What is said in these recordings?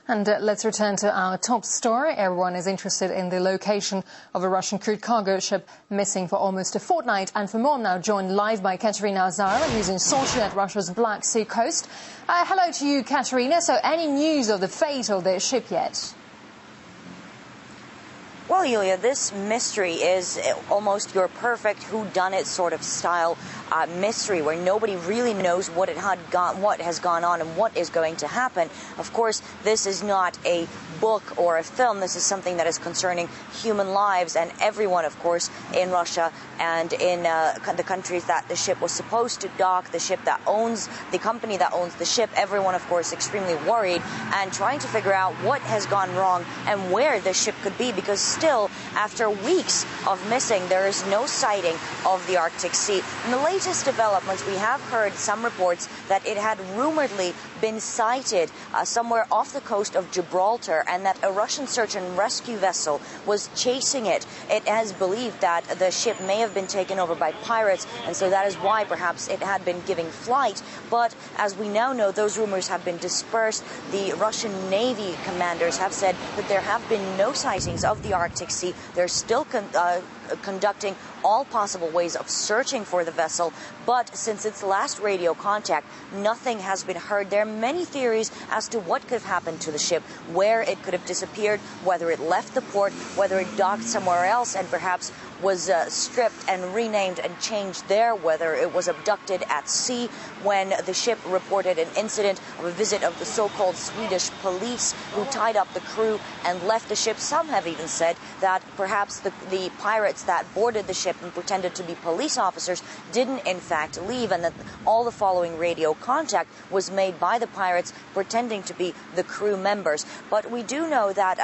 And let's return to our top story. Everyone is interested in the location of a Russian crude cargo ship missing for almost a fortnight. And for more, I'm now joined live by Katerina Azarova, who's in Sochi at Russia's Black Sea coast. Hello to you, Katerina. So any news of the fate of the ship yet? Well, Yulia, this mystery is almost your perfect whodunit sort of style mystery, where nobody really knows what has gone on and what is going to happen. Of course, this is not a book or a film. This is something that is concerning human lives, and everyone, of course, in Russia and in the countries that the ship was supposed to dock, the company that owns the ship, everyone, of course, extremely worried and trying to figure out what has gone wrong and where the ship could be, because still, after weeks of missing, there is no sighting of the Arctic Sea. In the latest developments, we have heard some reports that it had rumoredly been sighted somewhere off the coast of Gibraltar, and that a Russian search and rescue vessel was chasing it. It has believed that the ship may have been taken over by pirates, and so that is why perhaps it had been giving flight. But as we now know, those rumors have been dispersed. The Russian Navy commanders have said that there have been no sightings of the Arctic Sea. They're still conducting all possible ways of searching for the vessel, but since its last radio contact, nothing has been heard. There are many theories as to what could have happened to the ship, where it could have disappeared, whether it left the port, whether it docked somewhere else and perhaps was stripped and renamed and changed there, whether it was abducted at sea when the ship reported an incident of a visit of the so-called Swedish police who tied up the crew and left the ship. Some have even said that perhaps the pirates that boarded the ship and pretended to be police officers didn't in fact leave, and that all the following radio contact was made by the pirates pretending to be the crew members. But we do know that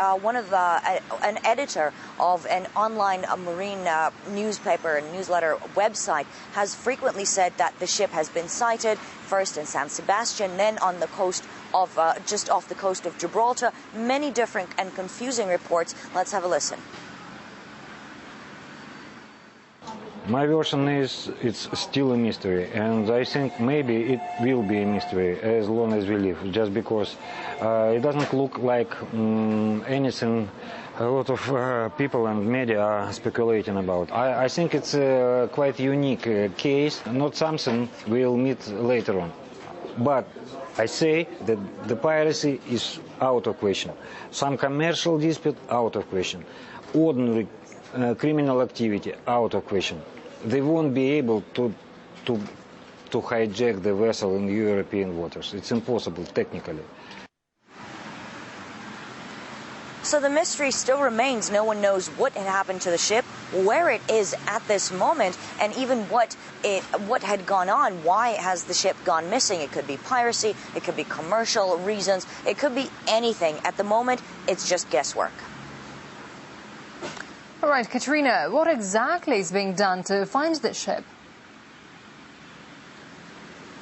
an editor of an online marine newspaper and newsletter website has frequently said that the ship has been sighted first in San Sebastian, then on the coast of just off the coast of Gibraltar. Many different and confusing reports. Let's have a listen. My version is it's still a mystery, and I think maybe it will be a mystery as long as we live, just because it doesn't look like anything a lot of people and media are speculating about. I think it's a quite unique case, not something we'll meet later on. But I say that the piracy is out of question. Some commercial dispute, out of question. Ordinary criminal activity, out of question. They won't be able to hijack the vessel in European waters. It's impossible technically. So the mystery still remains. No one knows what had happened to the ship, where it is at this moment, and even what had gone on. Why has the ship gone missing? It could be piracy, it could be commercial reasons, it could be anything. At the moment, it's just guesswork. All right, Katerina, what exactly is being done to find the ship?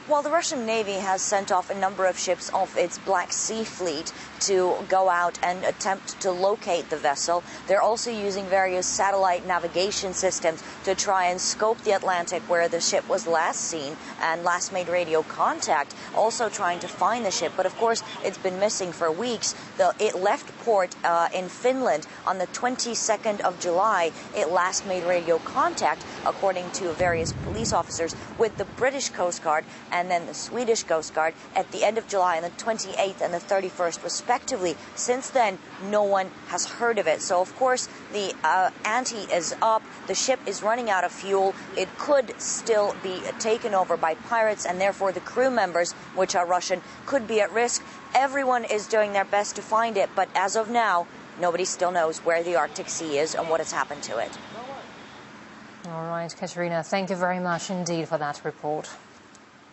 Well, the Russian Navy has sent off a number of ships of its Black Sea fleet to go out and attempt to locate the vessel. They're also using various satellite navigation systems to try and scope the Atlantic where the ship was last seen and last made radio contact, also trying to find the ship. But of course, it's been missing for weeks. It left port in Finland on the 22nd of July. It last made radio contact, according to various police officers, with the British Coast Guard and then the Swedish Coast Guard at the end of July, on the 28th and the 31st, respectively. Since then, no one has heard of it. So, of course, the ante is up. The ship is running out of fuel. It could still be taken over by pirates, and therefore the crew members, which are Russian, could be at risk. Everyone is doing their best to find it, but as of now, nobody still knows where the Arctic Sea is and what has happened to it. All right, Katerina, thank you very much indeed for that report.